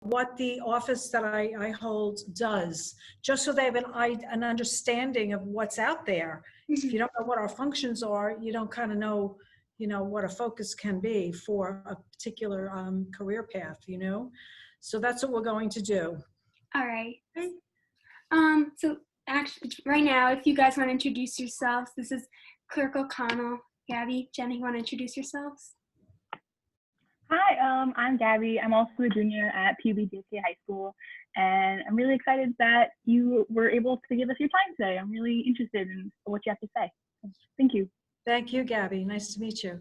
what the office that I hold does, just so they have an understanding of what's out there. If you don't know what our functions are, you don't kind of know, what a focus can be for a particular career path, So that's what we're going to do. All right. So actually, right now, if you guys want to introduce yourselves, this is Clerk O'Connell, Gabby, Jenny, you want to introduce yourselves? Hi, I'm Gabby. I'm also a junior at PUBJK High School, and I'm really excited that you were able to give us your time today. I'm really interested in what you have to say. Thank you. Thank you, Gabby. Nice to meet you.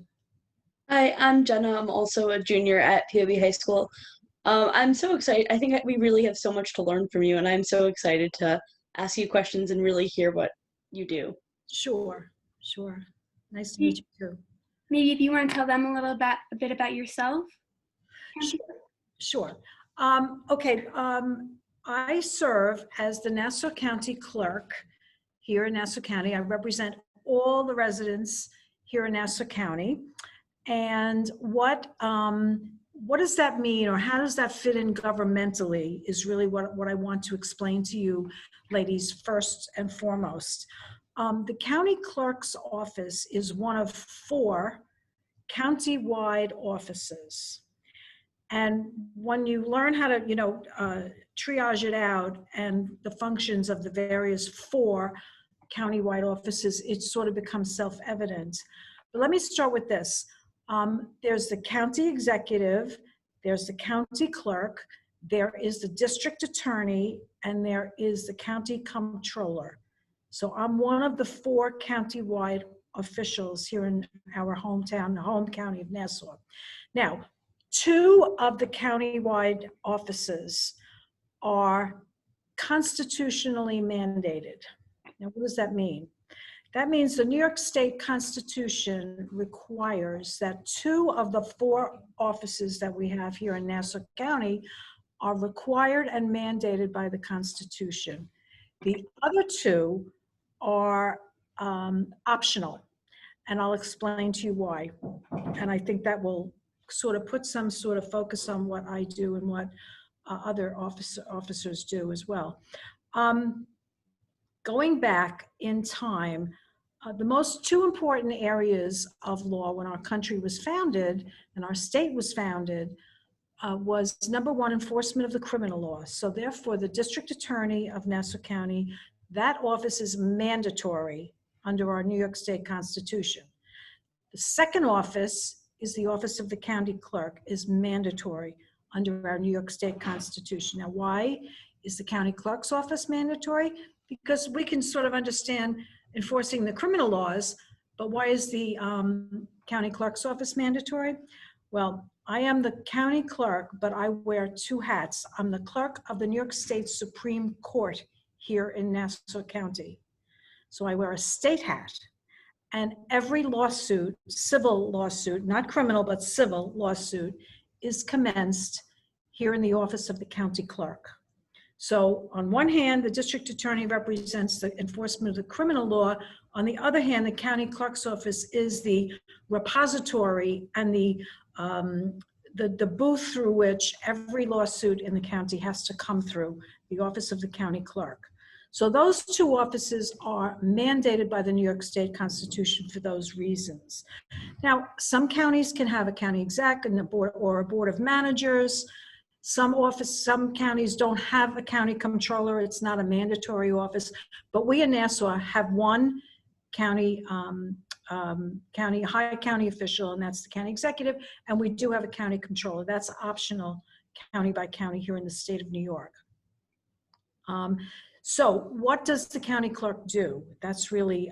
Hi, I'm Jenna. I'm also a junior at PUB High School. I'm so excited. I think we really have so much to learn from you, and I'm so excited to ask you questions and really hear what you do. Sure. Nice to meet you too. Maybe if you want to tell them a bit about yourself. Sure. Okay. I serve as the Nassau County Clerk here in Nassau County. I represent all the residents here in Nassau County. And what does that mean, or how does that fit in governmentally is really what I want to explain to you, ladies, first and foremost. The county clerk's office is one of 4 county-wide offices. And when you learn how to, triage it out and the functions of the various 4 county-wide offices, it sort of becomes self-evident. But let me start with this. There's the county executive, there's the county clerk, there is the district attorney, and there is the county comptroller. So I'm one of the 4 county-wide officials here in our hometown, the home county of Nassau. Now, 2 of the county-wide offices are constitutionally mandated. Now, what does that mean? That means the New York State Constitution requires that 2 of the 4 offices that we have here in Nassau County are required and mandated by the Constitution. The other 2 are optional, and I'll explain to you why. And I think that will sort of put some sort of focus on what I do and what other officers do as well. Going back in time, the most 2 important areas of law when our country was founded and our state was founded was, number 1, enforcement of the criminal law. So therefore, the district attorney of Nassau County, that office is mandatory under our New York State Constitution. The second office is the office of the county clerk, is mandatory under our New York State Constitution. Now, why is the county clerk's office mandatory? Because we can sort of understand enforcing the criminal laws, but why is the county clerk's office mandatory? Well, I am the county clerk, but I wear 2 hats. I'm the clerk of the New York State Supreme Court here in Nassau County. So I wear a state hat, and every lawsuit, civil lawsuit, not criminal, but civil lawsuit, is commenced here in the office of the county clerk. So on one hand, the district attorney represents the enforcement of the criminal law. On the other hand, the county clerk's office is the repository and the booth through which every lawsuit in the county has to come through, the office of the county clerk. So those 2 offices are mandated by the New York State Constitution for those reasons. Now, some counties can have a county exec and a board, or a board of managers. Some counties don't have a county comptroller. It's not a mandatory office, but we in Nassau have 1 county high county official, and that's the county executive, and we do have a county comptroller. That's optional, county by county here in the state of New York. So what does the county clerk do? That's really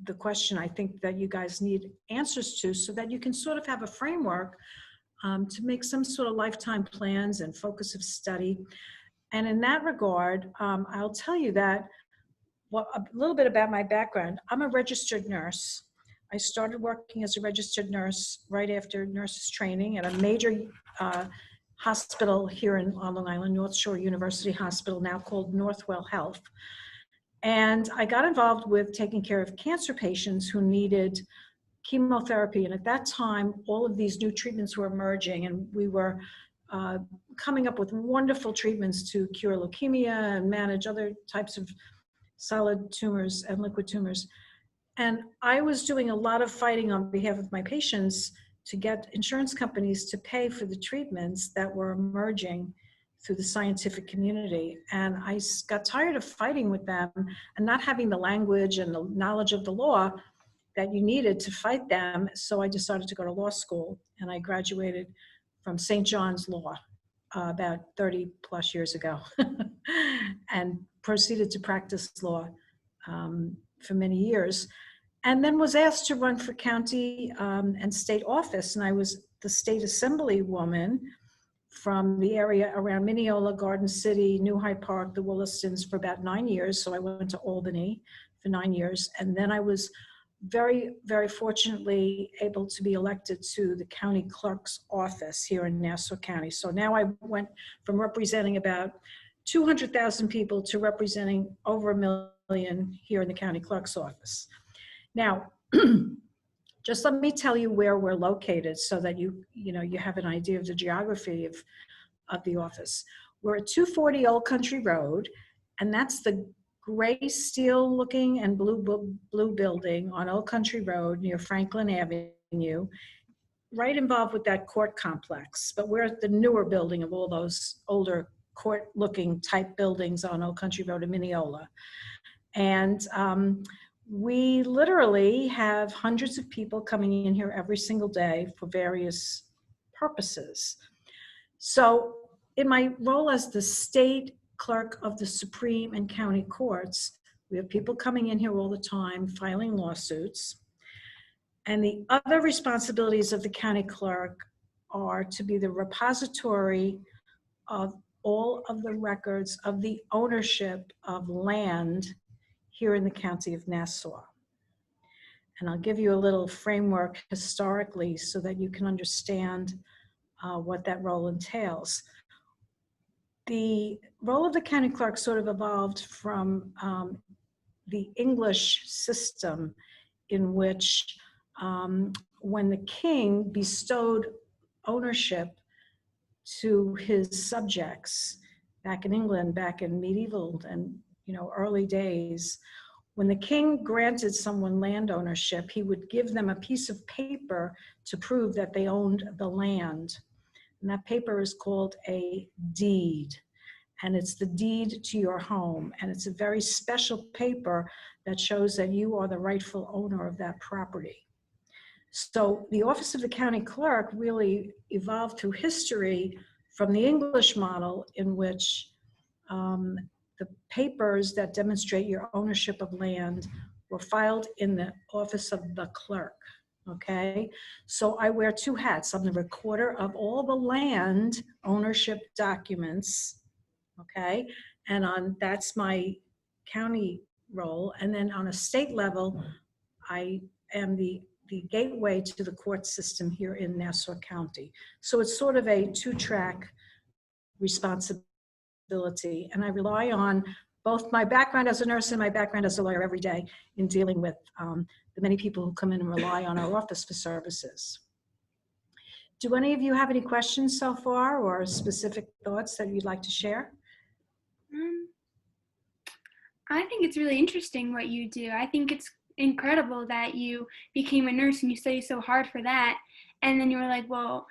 the question I think that you guys need answers to, so that you can sort of have a framework to make some sort of lifetime plans and focus of study. And in that regard, I'll tell you that a little bit about my background. I'm a registered nurse. I started working as a registered nurse right after nurses training at a major hospital here on Long Island, North Shore University Hospital, now called Northwell Health. And I got involved with taking care of cancer patients who needed chemotherapy. And at that time, all of these new treatments were emerging, and we were coming up with wonderful treatments to cure leukemia and manage other types of solid tumors and liquid tumors. And I was doing a lot of fighting on behalf of my patients to get insurance companies to pay for the treatments that were emerging through the scientific community. And I got tired of fighting with them and not having the language and the knowledge of the law that you needed to fight them. So I decided to go to law school, and I graduated from St. John's Law about 30 plus years ago and proceeded to practice law for many years, and then was asked to run for county and state office. And I was the state assembly woman from the area around Mineola, Garden City, New Hyde Park, the Willistons for about 9 years. So I went to Albany for 9 years. And then I was very, very fortunately able to be elected to the county clerk's office here in Nassau County. So now I went from representing about 200,000 people to representing over 1 million here in the county clerk's office. Now, just let me tell you where we're located so that you have an idea of the geography of the office. We're at 240 Old Country Road, and that's the gray steel looking and blue building on Old Country Road near Franklin Avenue, right involved with that court complex. But we're at the newer building of all those older court looking type buildings on Old Country Road in Mineola. And we literally have hundreds of people coming in here every single day for various purposes. So in my role as the state clerk of the Supreme and county courts, we have people coming in here all the time filing lawsuits. And the other responsibilities of the county clerk are to be the repository of all of the records of the ownership of land here in the county of Nassau. And I'll give you a little framework historically so that you can understand what that role entails. The role of the county clerk sort of evolved from the English system, in which when the king bestowed ownership to his subjects back in England, back in medieval and early days, when the king granted someone land ownership, he would give them a piece of paper to prove that they owned the land. And that paper is called a deed. And it's the deed to your home. And it's a very special paper that shows that you are the rightful owner of that property. So the office of the county clerk really evolved through history from the English model, in which the papers that demonstrate your ownership of land were filed in the office of the clerk, okay? So I wear two hats. I'm the recorder of all the land ownership documents, okay? And that's my county role. And then on a state level, I am the gateway to the court system here in Nassau County. So it's sort of a two-track responsibility. And I rely on both my background as a nurse and my background as a lawyer every day in dealing with the many people who come in and rely on our office for services. Do any of you have any questions so far, or specific thoughts that you'd like to share? I think it's really interesting what you do. I think it's incredible that you became a nurse and you studied so hard for that. And then you were like, well,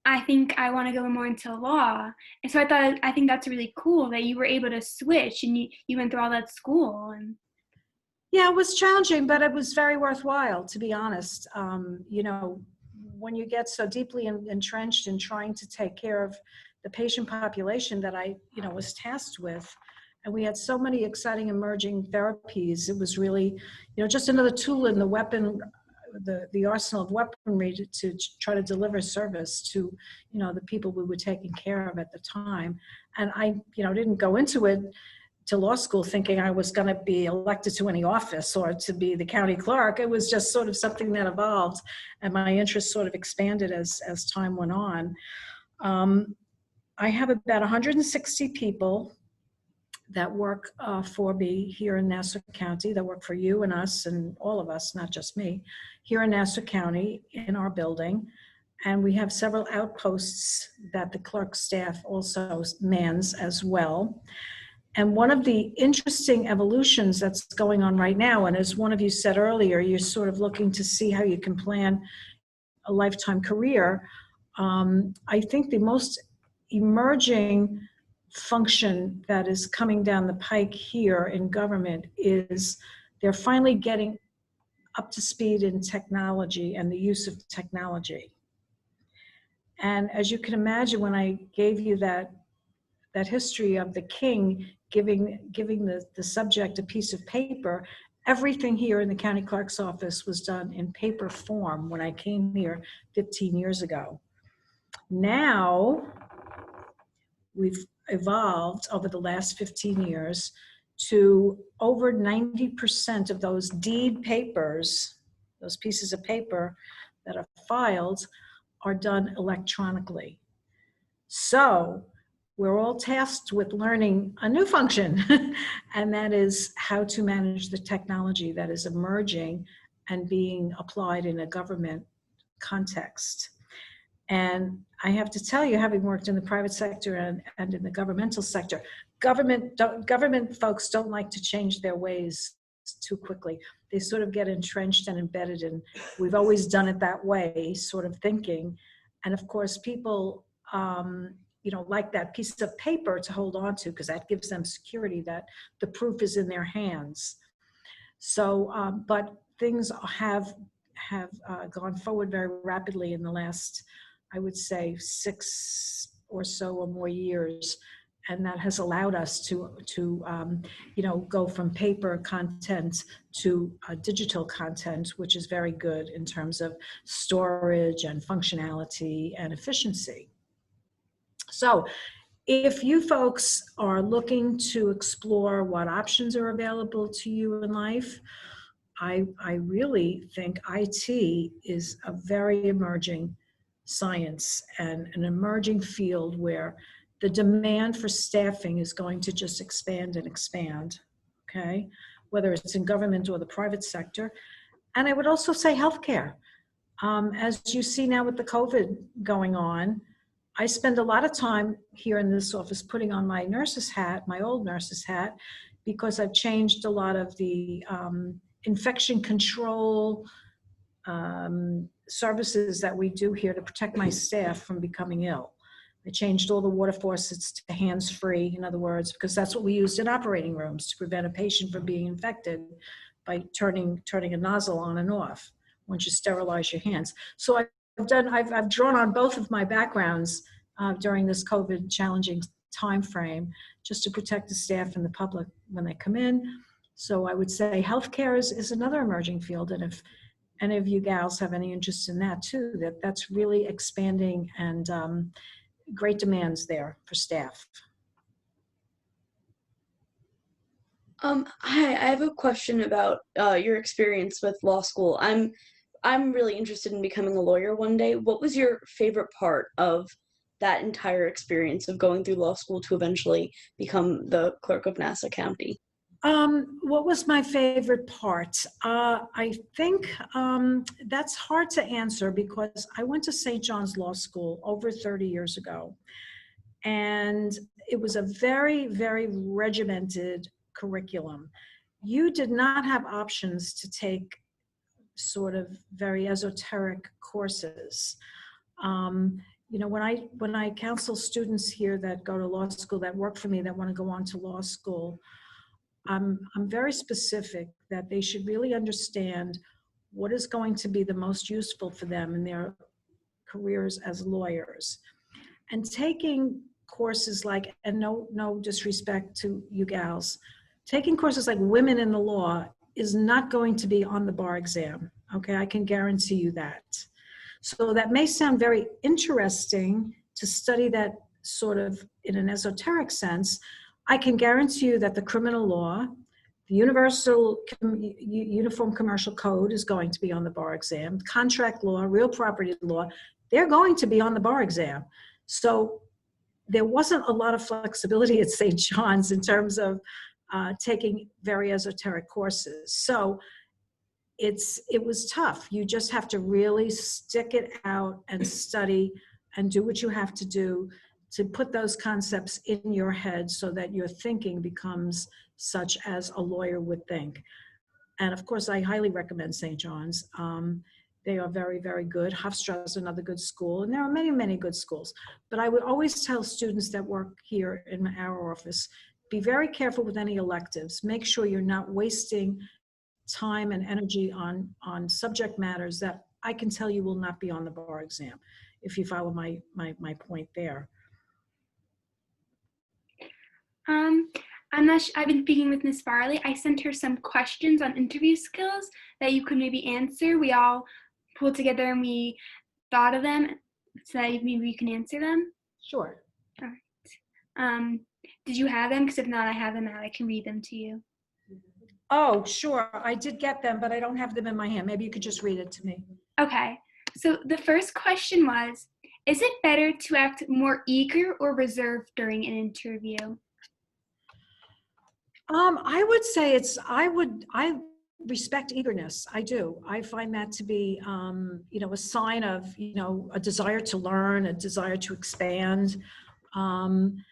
I think I want to go more into law. And so I think that's really cool that you were able to switch and you went through all that school. And yeah, it was challenging, but it was very worthwhile, to be honest. When you get so deeply entrenched in trying to take care of the patient population that I, was tasked with, and we had so many exciting emerging therapies, it was really, just another tool in the weapon, the arsenal of weaponry to try to deliver service to, the people we were taking care of at the time. And I, didn't go into it to law school thinking I was going to be elected to any office or to be the county clerk. It was just sort of something that evolved, and my interest sort of expanded as time went on. I have about 160 people that work for me here in Nassau County, that work for you and us and all of us, not just me, here in Nassau County in our building. And we have several outposts that the clerk staff also mans as well. And one of the interesting evolutions that's going on right now, and as one of you said earlier, you're sort of looking to see how you can plan a lifetime career. I think the most emerging function that is coming down the pike here in government is they're finally getting up to speed in technology and the use of technology. And as you can imagine, when I gave you that history of the king giving the subject a piece of paper, everything here in the county clerk's office was done in paper form when I came here 15 years ago. Now, we've evolved over the last 15 years to over 90% of those deed papers, those pieces of paper that are filed, are done electronically. So we're all tasked with learning a new function, and that is how to manage the technology that is emerging and being applied in a government context. And I have to tell you, having worked in the private sector and in the governmental sector, government folks don't like to change their ways too quickly. They sort of get entrenched and embedded in, we've always done it that way, sort of thinking. And of course, people, like that piece of paper to hold on to, because that gives them security that the proof is in their hands. So, but things have gone forward very rapidly in the last, I would say, 6 or so or more years, and that has allowed us to go from paper content to digital content, which is very good in terms of storage and functionality and efficiency. So, if you folks are looking to explore what options are available to you in life, I really think IT is a very emerging science and an emerging field where the demand for staffing is going to just expand and expand, okay? Whether it's in government or the private sector. And I would also say healthcare. As you see now with the COVID going on, I spend a lot of time here in this office putting on my nurse's hat, my old nurse's hat, because I've changed a lot of the infection control services that we do here to protect my staff from becoming ill. I changed all the water faucets to hands-free, in other words, because that's what we used in operating rooms to prevent a patient from being infected by turning a nozzle on and off once you sterilize your hands. So I've drawn on both of my backgrounds during this COVID challenging time frame just to protect the staff and the public when they come in. So I would say healthcare is another emerging field, and if any of you gals have any interest in that too, that's really expanding and great demands there for staff. Hi, I have a question about your experience with law school. I'm really interested in becoming a lawyer one day. What was your favorite part of that entire experience of going through law school to eventually become the clerk of Nassau County? What was my favorite part? I think that's hard to answer because I went to St. John's Law School over 30 years ago. And it was a very, very regimented curriculum. You did not have options to take sort of very esoteric courses. When I counsel students here that go to law school, that work for me, that want to go on to law school, I'm very specific that they should really understand what is going to be the most useful for them in their careers as lawyers. And taking courses like, and no disrespect to you gals, taking courses like Women in the Law is not going to be on the bar exam, okay? I can guarantee you that. So that may sound very interesting to study that sort of in an esoteric sense. I can guarantee you that the criminal law, the Uniform Commercial Code is going to be on the bar exam, contract law, real property law, they're going to be on the bar exam. So there wasn't a lot of flexibility at St. John's in terms of taking very esoteric courses. So it was tough. You just have to really stick it out and study and do what you have to do to put those concepts in your head so that your thinking becomes such as a lawyer would think. And of course, I highly recommend St. John's. They are very, very good. Hofstra is another good school, and there are many, many good schools. But I would always tell students that work here in our office, be very careful with any electives. Make sure you're not wasting time and energy on subject matters that I can tell you will not be on the bar exam, if you follow my point there. I'm not I've been speaking with Miss Farley. I sent her some questions on interview skills that you could maybe answer. We all pulled together and we thought of them so that maybe you can answer them. Sure. All right. Did you have them? Because if not, I have them out. I can read them to you. Oh, sure. I did get them, but I don't have them in my hand. Maybe you could just read it to me. Okay. So the first question was, is it better to act more eager or reserved during an interview? I would say I respect eagerness. I do. I find that to be, a sign of, a desire to learn, a desire to expand. And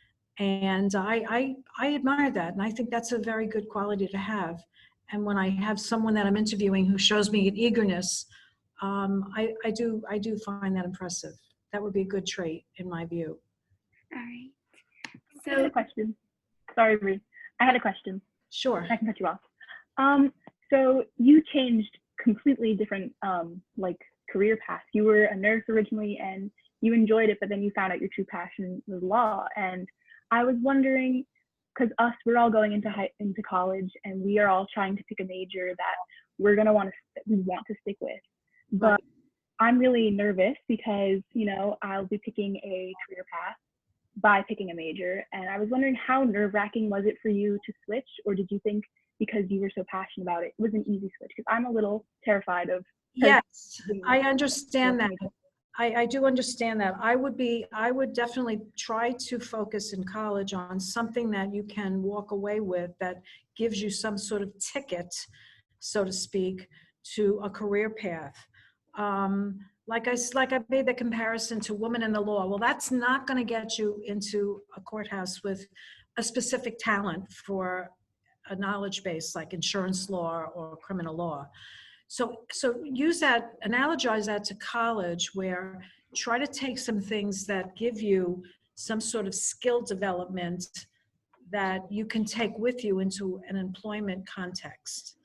I admire that. And I think that's a very good quality to have. And when I have someone that I'm interviewing who shows me an eagerness, I do find that impressive. That would be a good trait in my view. All right. I had a question. Sorry, Bree. I had a question. Sure. I can cut you off. So you changed completely different career paths. You were a nurse originally and you enjoyed it, but then you found out your true passion was law. And I was wondering, because we're all going into college and we are all trying to pick a major that we want to stick with. But Right. I'm really nervous because, I'll be picking a career path by picking a major. And I was wondering, how nerve-wracking was it for you to switch? Or did you think because you were so passionate about it, it was an easy switch? Because I'm a little terrified of. Yes, I understand that. I do understand that. I would definitely try to focus in college on something that you can walk away with that gives you some sort of ticket, so to speak, to a career path. Like I made the comparison to women in the law. Well, that's not going to get you into a courthouse with a specific talent for a knowledge base like insurance law or criminal law. So use that, analogize that to college, where try to take some things that give you some sort of skill development that you can take with you into an employment context,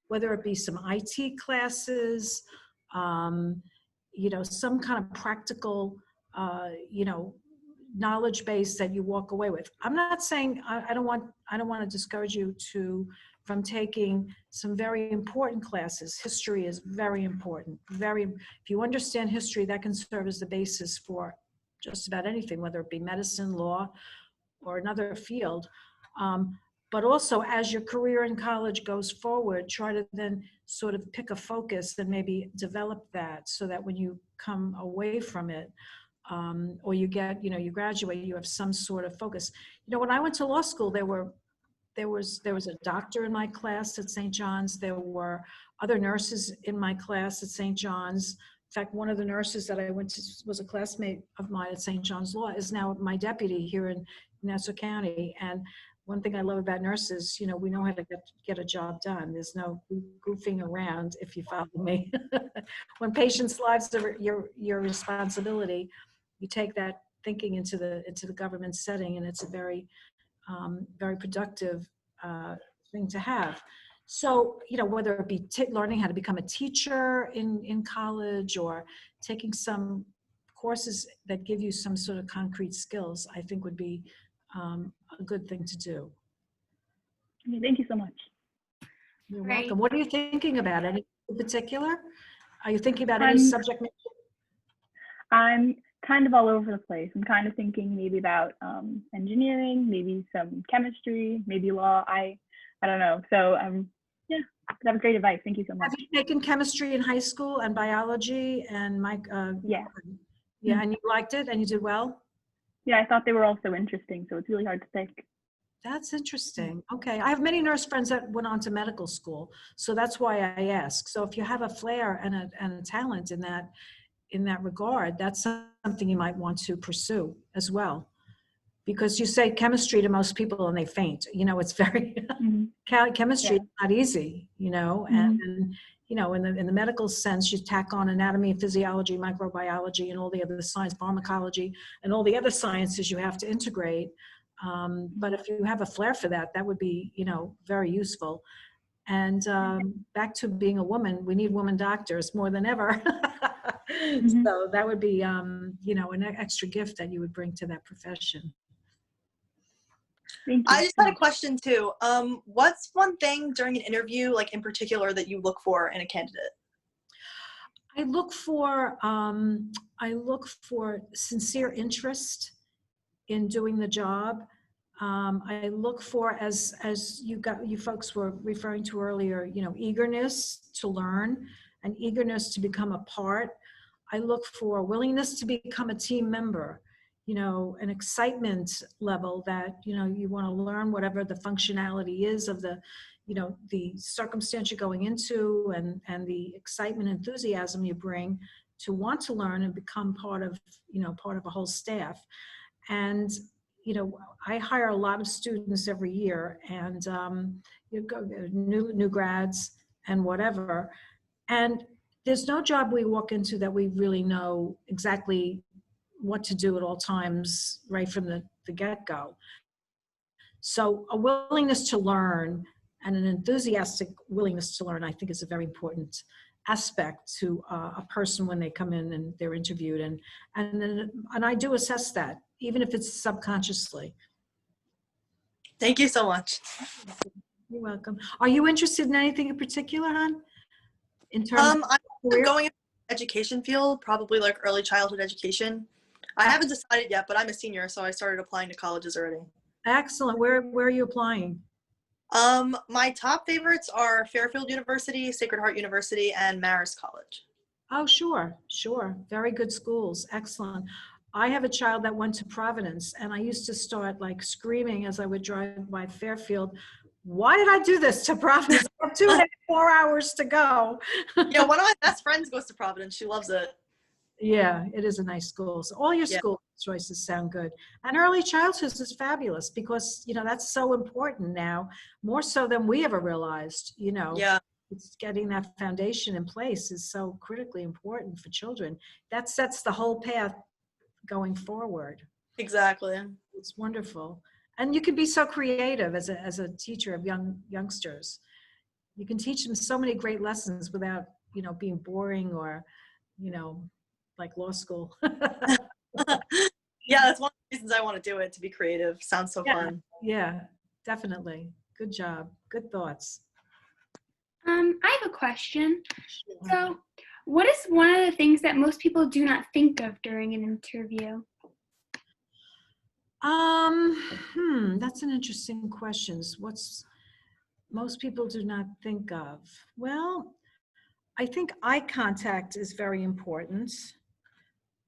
whether it be some IT classes, some kind of practical, knowledge base that you walk away with. I'm not saying I don't want to discourage you from taking some very important classes. History is very important. If you understand history, that can serve as the basis for just about anything, whether it be medicine, law, or another field. But also, as your career in college goes forward, try to then sort of pick a focus and maybe develop that so that when you come away from it, or you graduate, you have some sort of focus. When I went to law school, there was a doctor in my class at St. John's. There were other nurses in my class at St. John's. In fact, one of the nurses that I went to was a classmate of mine at St. John's Law, is now my deputy here in Nassau County. And one thing I love about nurses, we know how to get a job done. There's no goofing around, if you follow me. When patients' lives are your responsibility, you take that thinking into the government setting, and it's a very productive thing to have. So, whether it be learning how to become a teacher in college or taking some courses that give you some sort of concrete skills, I think would be a good thing to do. Okay, thank you so much. You're Right. welcome. What are you thinking about? Any in particular? Are you thinking about any I'm- subject matter? I'm kind of all over the place. I'm kind of thinking maybe about engineering, maybe some chemistry, maybe law. I don't know. So yeah, that was great advice. Thank you so much. Have you taken chemistry in high school and biology and Yeah. yeah, and you liked it and you did well? Yeah, I thought they were all so interesting, so it's really hard to pick. That's interesting. Okay. I have many nurse friends that went on to medical school. So that's why I ask. So if you have a flair and a talent in that regard, that's something you might want to pursue as well. Because you say chemistry to most people and they faint. You know, it's very, Mhm. chemistry Yeah. is not easy, you know, Mhm. and you know, in the medical sense, you tack on anatomy, physiology, microbiology, and all the other science, pharmacology, and all the other sciences you have to integrate. But if you have a flair for that, that would be, you know, very useful. And back to being a woman, we need women doctors more than ever. Mhm. So that would be, you know, an extra gift that you would bring to that profession. Thank I you. just had a question too. What's one thing during an interview, like in particular, that you look for in a candidate? I look for sincere interest in doing the job. I look for, as you folks were referring to earlier, you know, eagerness to learn and eagerness to become a part. I look for willingness to become a team member, you know, an excitement level that, you know, you want to learn whatever the functionality is of the, you know, the circumstance you're going into, and the excitement, enthusiasm you bring to want to learn and become part of, you know, part of a whole staff. And, you know, I hire a lot of students every year, and you go new grads and whatever. And there's no job we walk into that we really know exactly what to do at all times right from the get-go. So a willingness to learn and an enthusiastic willingness to learn, I think, is a very important aspect to a person when they come in and they're interviewed. And I do assess that, even if it's subconsciously. Thank you so much. You're welcome. Are you interested in anything in particular, hon? In terms of I'm career? going into the education field, probably like early childhood education. I haven't decided yet, but I'm a senior, so I started applying to colleges already. Excellent. Where are you applying? My top favorites are Fairfield University, Sacred Heart University, and Marist College. Oh, sure. Very good schools. Excellent. I have a child that went to Providence, and I used to start like screaming as I would drive by Fairfield. Why did I do this to Providence? I have 2.5 hours to go. Yeah, one of my best friends goes to Providence. She loves it. Yeah, it is a nice school. So all your Yeah. school choices sound good. And early childhood is fabulous because, you know, that's so important now, more so than we ever realized, you know. Yeah, It's getting that foundation in place is so critically important for children. That sets the whole path going forward. exactly. It's wonderful. And you can be so creative as a teacher of youngsters. You can teach them so many great lessons without, you know, being boring or, you know, like law school. Yeah, that's one of the reasons I want to do it, to be creative. Sounds so Yeah. fun. Yeah, definitely. Good job. Good thoughts. I have a question. So, what is one of the things that most people do not think of during an interview? That's an interesting question. What's most people do not think of? Well, I think eye contact is very important.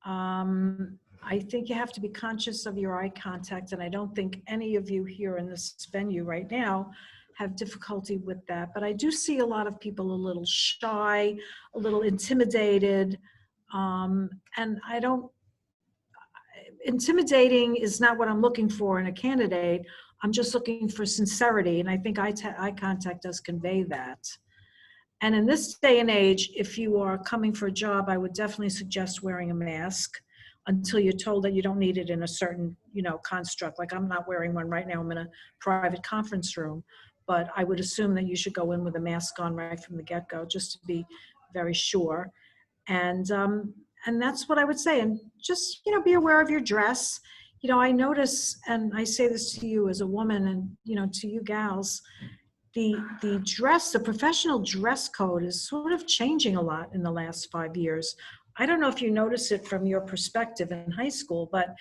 I think you have to be conscious of your eye contact, and I don't think any of you here in this venue right now have difficulty with that. But I do see a lot of people a little shy, a little intimidated, and I don't. Intimidating is not what I'm looking for in a candidate. I'm just looking for sincerity, and I think eye contact does convey that. And in this day and age, if you are coming for a job, I would definitely suggest wearing a mask until you're told that you don't need it in a certain, you know, construct. Like I'm not wearing one right now. I'm in a private conference room, but I would assume that you should go in with a mask on right from the get-go, just to be very sure. And that's what I would say. And just, you know, be aware of your dress. You know, I notice, and I say this to you as a woman, and you know, to you gals, the dress, the professional dress code is sort of changing a lot in the last 5 years. I don't know if you notice it from your perspective in high school, but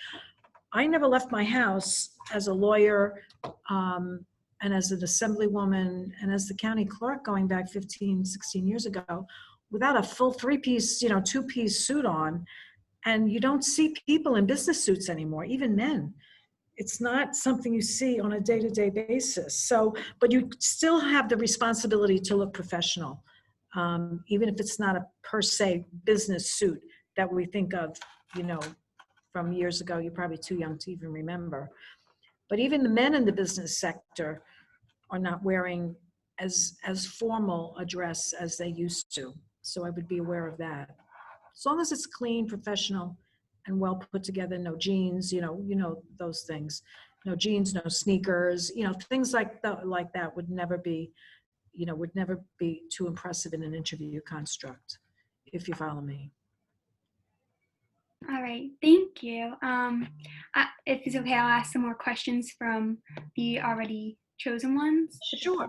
I never left my house as a lawyer, and as an assemblywoman and as the county clerk going back 15, 16 years ago without a full three-piece, you know, two-piece suit on. And you don't see people in business suits anymore, even men. it's not something you see on a day-to-day basis. So, but you still have the responsibility to look professional, even if it's not a per se business suit that we think of, you know, from years ago. You're probably too young to even remember. But even the men in the business sector are not wearing as formal a dress as they used to. So I would be aware of that. As long as it's clean, professional, and well put together, no jeans, you know those things. No jeans, no sneakers, you know, things like that would never be, you know, would never be too impressive in an interview construct, if you follow me. All right, thank you. If it's okay, I'll ask some more questions from the already chosen ones. Sure,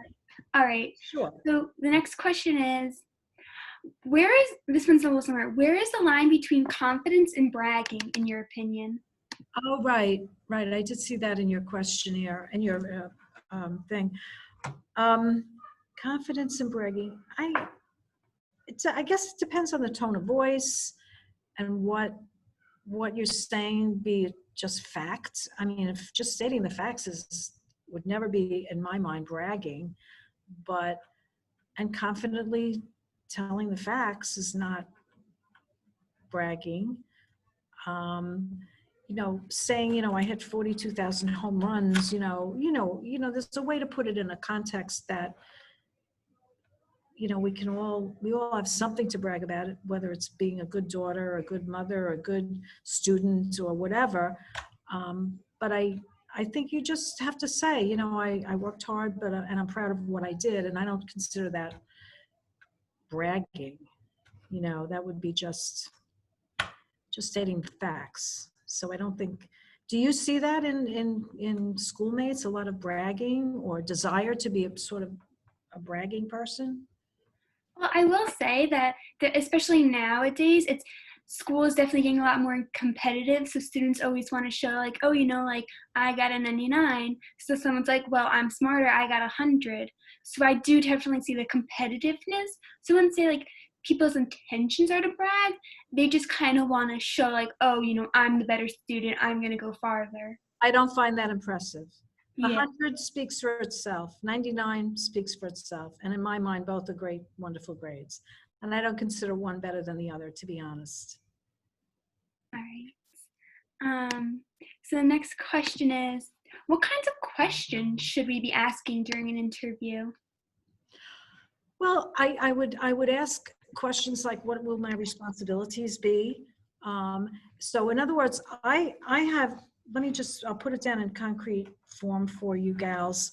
All right, sure. so the next question is, this one's a little similar. Where is the line between confidence and bragging, in your opinion? Oh, right. I did see that in your questionnaire and your thing. Confidence and bragging. I guess it depends on the tone of voice and what you're saying, be it just facts. I mean, if just stating the facts would never be, in my mind, bragging, and confidently telling the facts is not bragging. You know, saying, you know, I hit 42,000 home runs, you know, there's a way to put it in a context that, you know, we all have something to brag about it, whether it's being a good daughter, a good mother, a good student, or whatever. But I think you just have to say, you know, I worked hard, and I'm proud of what I did, and I don't consider that bragging. You know, that would be just stating facts. So I don't think. Do you see that in schoolmates, a lot of bragging or desire to be a sort of a bragging person? Well, I will say that especially nowadays, school is definitely getting a lot more competitive. So students always want to show like, oh, you know, like I got a 99. So someone's like, well, I'm smarter. I got 100. So I do definitely see the competitiveness. So I wouldn't say like people's intentions are to brag. They just kind of want to show like, oh, you know, I'm the better student. I'm going to go farther. I don't find that impressive. Yeah. 100 speaks for itself. 99 speaks for itself. And in my mind, both are great, wonderful grades. And I don't consider one better than the other, to be honest. All right. So the next question is, what kinds of questions should we be asking during an interview? Well, I would ask questions like, what will my responsibilities be? So in other words, I have, I'll put it down in concrete form for you gals.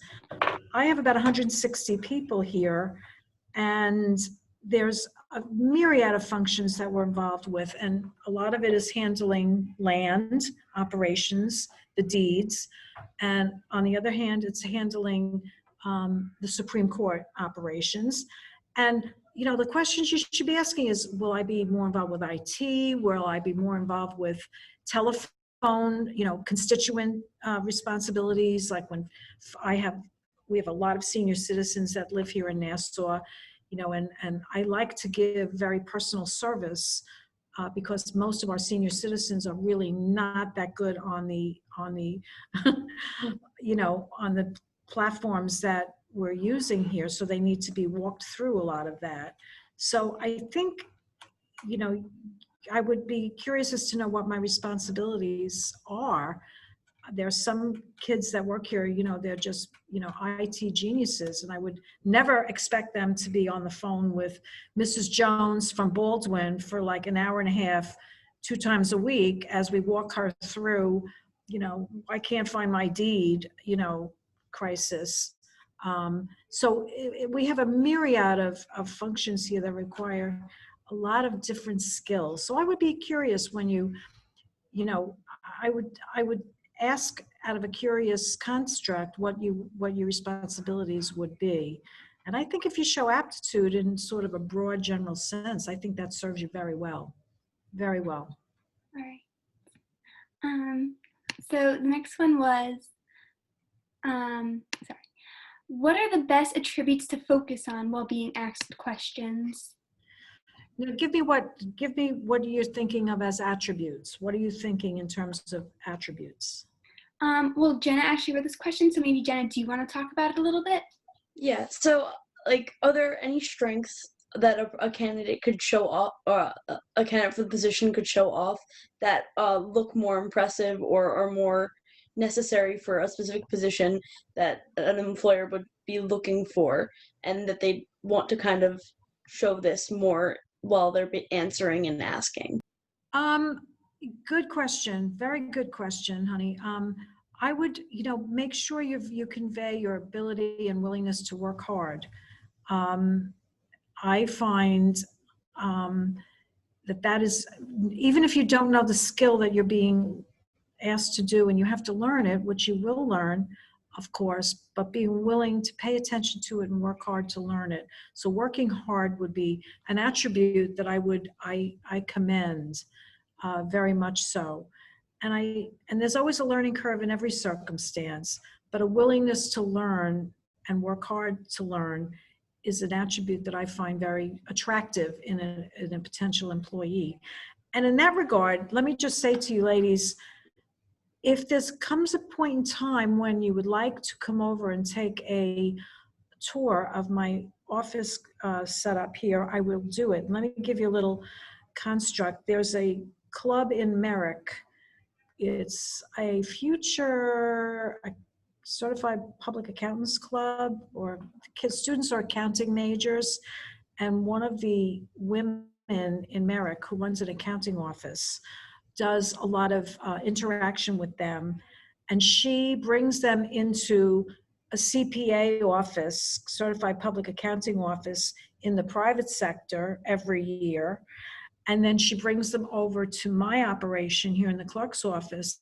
I have about 160 people here, and there's a myriad of functions that we're involved with, and a lot of it is handling land operations, the deeds, and on the other hand, it's handling the Supreme Court operations. And you know, the questions you should be asking is, will I be more involved with IT? Will I be more involved with telephone, you know, constituent responsibilities? Like when we have a lot of senior citizens that live here in Nassau, you know, and I like to give very personal service because most of our senior citizens are really not that good on the you know, on the platforms that we're using here. So they need to be walked through a lot of that. So I think, you know, I would be curious as to know what my responsibilities are. There's some kids that work here, you know, they're just, you know, IT geniuses, and I would never expect them to be on the phone with Mrs. Jones from Baldwin for like an hour and a half, 2 times a week as we walk her through, you know, I can't find my deed, you know, crisis. So we have a myriad of functions here that require a lot of different skills. So I would be curious when you know, I would ask out of a curious construct what your responsibilities would be. And I think if you show aptitude in sort of a broad general sense, I think that serves you very well. Very well. All right. So the next one was, sorry. What are the best attributes to focus on while being asked questions? Now, give me what you're thinking of as attributes. What are you thinking in terms of attributes? Well, Jenna actually wrote this question, so maybe Jenna, do you want to talk about it a little bit? Yeah, so like, are there any strengths that a candidate could show off, or a candidate for the position could show off that look more impressive or are more necessary for a specific position that an employer would be looking for, and that they want to kind of show this more while they're answering and asking? Um, Good question. Very good question, honey. I would, make sure you convey your ability and willingness to work hard. I find that is, even if you don't know the skill that you're being asked to do and you have to learn it, which you will learn, of course, but being willing to pay attention to it and work hard to learn it. So working hard would be an attribute that I commend very much so. And there's always a learning curve in every circumstance, but a willingness to learn and work hard to learn is an attribute that I find very attractive in a potential employee. And in that regard, let me just say to you ladies, if this comes a point in time when you would like to come over and take a tour of my office setup here, I will do it. Let me give you a little construct. There's a club in Merrick. It's a future certified public accountants club, or students are accounting majors. And one of the women in Merrick who runs an accounting office does a lot of interaction with them. And she brings them into a CPA office, certified public accounting office in the private sector every year. And then she brings them over to my operation here in the clerk's office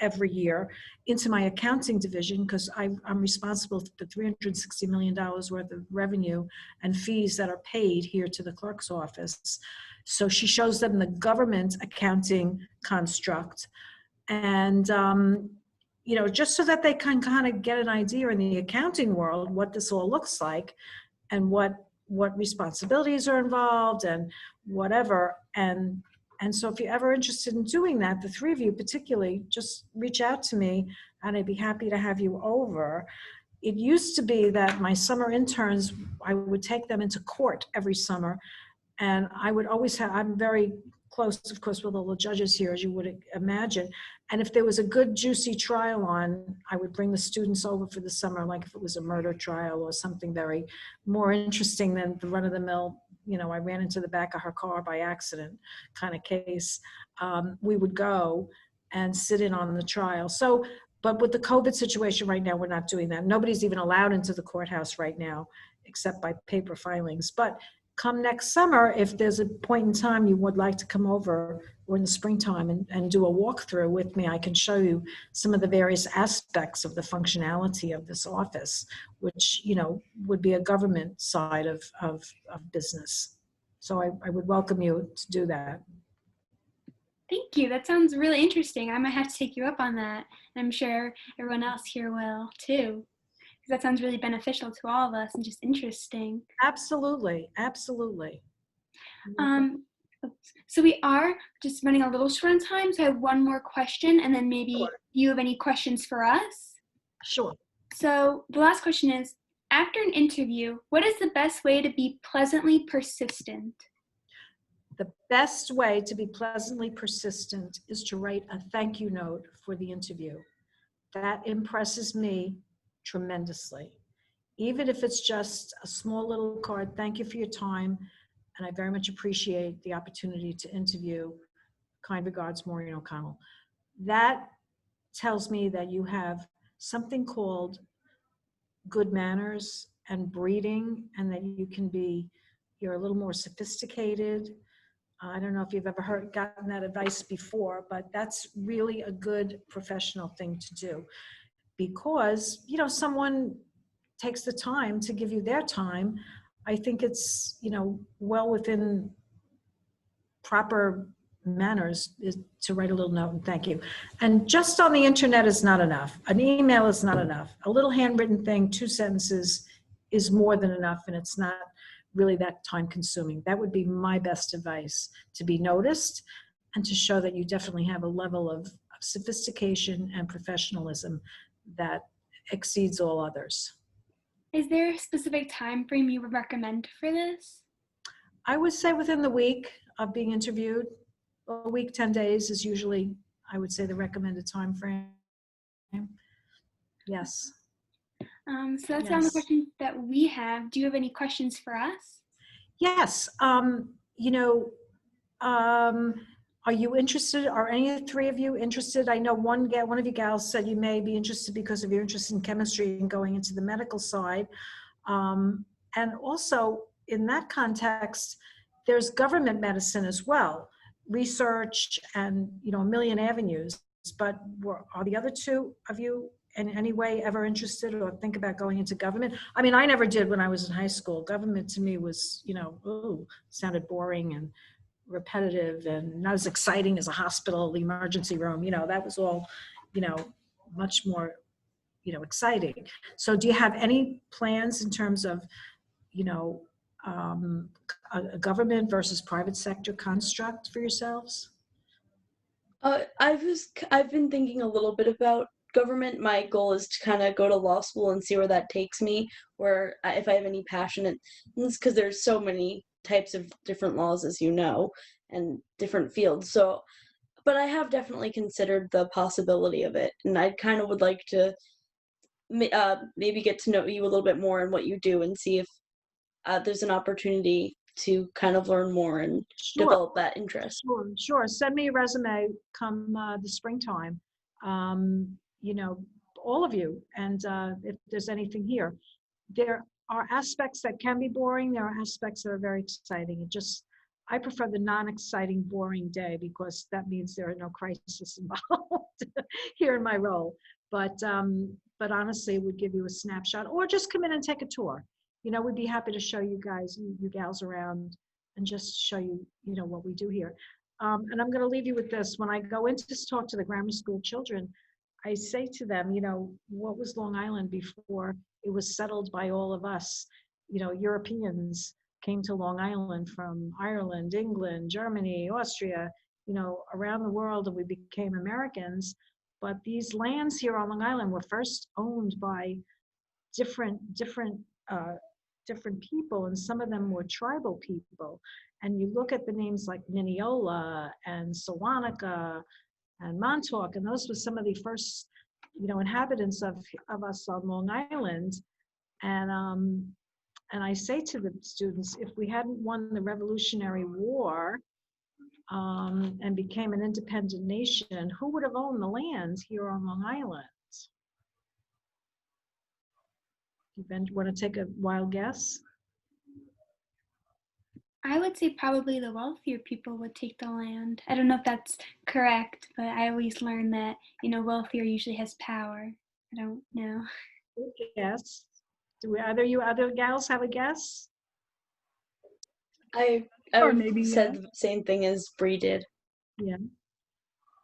every year into my accounting division, because I'm responsible for $360 million worth of revenue and fees that are paid here to the clerk's office. So she shows them the government accounting construct. And, just so that they can kind of get an idea in the accounting world what this all looks like and what responsibilities are involved and whatever. And so if you're ever interested in doing that, the three of you particularly, just reach out to me and I'd be happy to have you over. It used to be that my summer interns, I would take them into court every summer, and I would always I'm very close, of course, with all the judges here, as you would imagine. And if there was a good, juicy trial on, I would bring the students over for the summer, like if it was a murder trial or something very more interesting than the run-of-the-mill, I ran into the back of her car by accident kind of case. We would go and sit in on the trial. So, but with the COVID situation right now, we're not doing that. Nobody's even allowed into the courthouse right now, except by paper filings. But come next summer, if there's a point in time you would like to come over, or in the springtime, and do a walkthrough with me, I can show you some of the various aspects of the functionality of this office, which, would be a government side of business. So I would welcome you to do that. Thank you. That sounds really interesting. I might have to take you up on that. And I'm sure everyone else here will too. That sounds really beneficial to all of us and just interesting. Absolutely, absolutely. So we are just running a little short on time, so I have one more question, and then maybe you have any questions for us? Sure. So the last question is, after an interview, what is the best way to be pleasantly persistent? The best way to be pleasantly persistent is to write a thank you note for the interview. That impresses me tremendously. Even if it's just a small little card, thank you for your time, and I very much appreciate the opportunity to interview. Kind regards, Maureen O'Connell. That tells me that you have something called good manners and breeding, and that you're a little more sophisticated. I don't know if you've ever gotten that advice before, but that's really a good professional thing to do, because, someone takes the time to give you their time. I think it's, well within proper manners is to write a little note and thank you. And just on the internet is not enough. An email is not enough. A little handwritten thing, 2 sentences is more than enough, and it's not really that time consuming. That would be my best advice, to be noticed and to show that you definitely have a level of of sophistication and professionalism that exceeds all others. Is there a specific time frame you would recommend for this? I would say within the week of being interviewed, a week, 10 days is usually, I would say, the recommended time frame. Yes. So that's all the Yes. questions that we have. Do you have any questions for us? Yes. Are you interested? Are any of the three of you interested? I know one of you gals said you may be interested because of your interest in chemistry and going into the medical side. And also in that context, there's government medicine as well, research and, a million avenues. But are the other two of you in any way ever interested or think about going into government? I mean, I never did when I was in high school. Government to me was, sounded boring and repetitive and not as exciting as a hospital, the emergency room, that was all, much more, exciting. So do you have any plans in terms of, a government versus private sector construct for yourselves? I've been thinking a little bit about government. My goal is to kind of go to law school and see where that takes me, or if I have any passion, because there's so many types of different laws, as you know, and different fields. So, but I have definitely considered the possibility of it, and I kind of would like to maybe get to know you a little bit more and what you do, and see if there's an opportunity to kind of learn more and develop that interest. Sure. Send me a resume come the springtime. All of you, and if there's anything here. There are aspects that can be boring. There are aspects that are very exciting. I prefer the non-exciting, boring day because that means there are no crises involved here in my role. But honestly, it would give you a snapshot, or just come in and take a tour. We'd be happy to show you guys, you gals around, and just show you, what we do here. And I'm going to leave you with this. When I go in to talk to the grammar school children, I say to them, what was Long Island before it was settled by all of us? Europeans came to Long Island from Ireland, England, Germany, Austria, around the world, and we became Americans. But these lands here on Long Island were first owned by different people, and some of them were tribal people. And you look at the names like Mineola and Sewanaka and Montauk, and those were some of the first, inhabitants of us on Long Island. And I say to the students, if we hadn't won the Revolutionary War and became an independent nation, who would have owned the land here on Long Island? You want to take a wild guess? I would say probably the wealthier people would take the land. I don't know if that's correct, but I always learn that, wealthier usually has power. I don't know. Yes. Do you other gals have a guess? I Or maybe, said the same thing as Bree did. Yeah.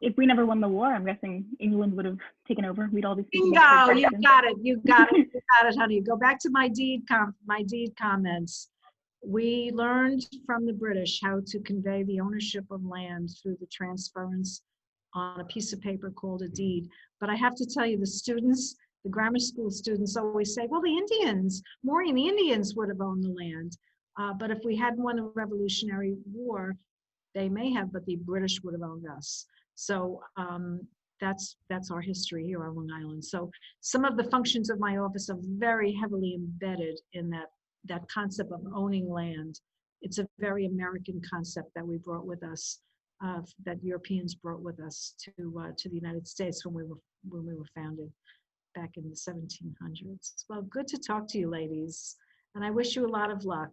If we never won the war, I'm guessing England would have taken over. We'd all be speaking. Bingo! You got it. You got it, honey. Go back to my deed comments. We learned from the British how to convey the ownership of land through the transference on a piece of paper called a deed. But I have to tell you, the grammar school students always say, well, the Indians, Maureen, the Indians would have owned the land. But if we hadn't won the Revolutionary War, they may have, but the British would have owned us. So that's our history here on Long Island. So some of the functions of my office are very heavily embedded in that concept of owning land. It's a very American concept that we brought with us, that Europeans brought with us to the United States when we were founded back in the 1700s. Well, good to talk to you, ladies, and I wish you a lot of luck.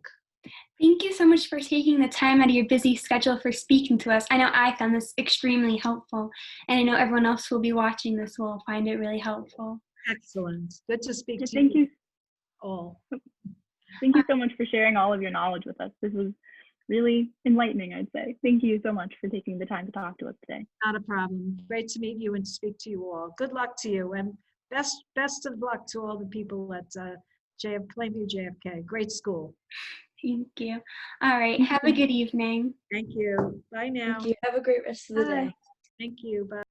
Thank you so much for taking the time out of your busy schedule for speaking to us. I know I found this extremely helpful, and I know everyone else who will be watching this will find it really helpful. Excellent. Good to speak to Thank you all. Thank you so much for sharing all of your knowledge with us. This was really enlightening, I'd say. Thank you so much for taking the time to talk to us today. Not a problem. Great to meet you and speak to you all. Good luck to you, and best of luck to all the people at Plainview JFK. Great school. Thank you. All right. Have a good evening. Thank you. Bye now. Thank you. Have a great rest of the day. Thank you. Bye.